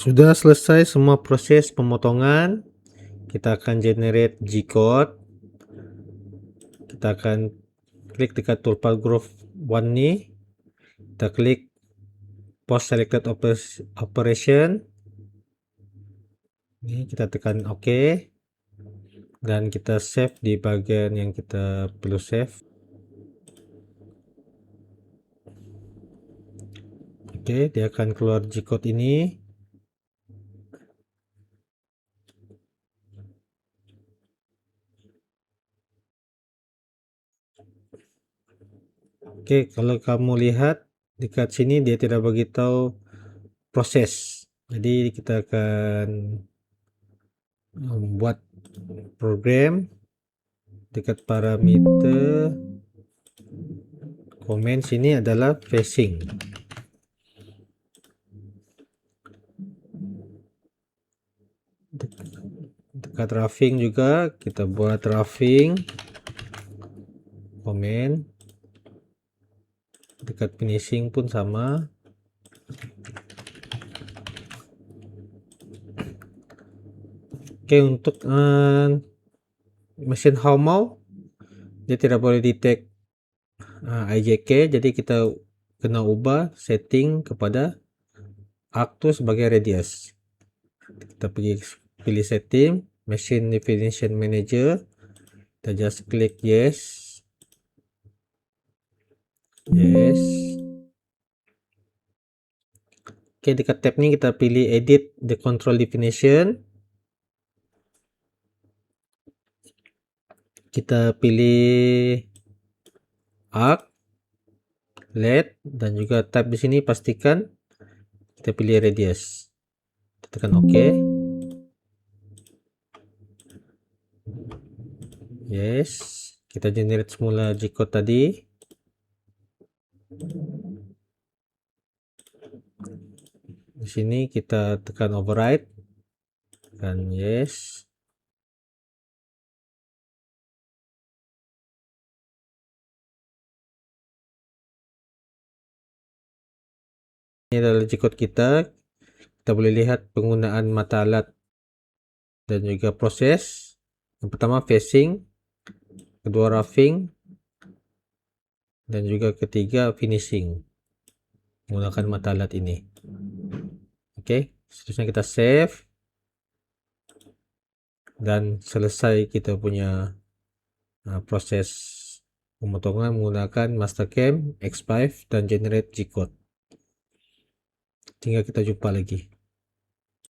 Sudah selesai semua proses pemotongan, kita akan generate G-code. Kita akan klik dekat toolbar groove 1 nih, kita klik post selected operation, ini kita tekan OK, dan kita save di bagian yang kita perlu save. Oke, dia akan keluar G-code ini. Oke, kalau kamu lihat dekat sini dia tidak beritahu proses. Jadi kita akan buat program dekat parameter komen sini adalah facing. Dekat roughing juga kita buat roughing komen. Dekat finishing pun sama. Oke, untuk mesin Haumau dia tidak boleh detect IJK, jadi kita kena ubah setting kepada arc sebagai radius. Kita pilih setting machine definition manager, kita just klik yes. Oke, dekat tab ini kita pilih edit the control definition, kita pilih arc, LED, dan juga tab di sini pastikan kita pilih radius. Kita tekan OK. Yes, kita generate semula G-code tadi. Di sini kita tekan override dan yes. Ini adalah G-code kita. Kita boleh lihat penggunaan mata alat dan juga proses. Yang pertama facing, kedua roughing, dan juga ketiga finishing menggunakan mata alat ini. Oke, seterusnya kita save dan selesai kita punya proses pemotongan menggunakan Mastercam X5 dan generate G-code. Tinggal kita jumpa lagi.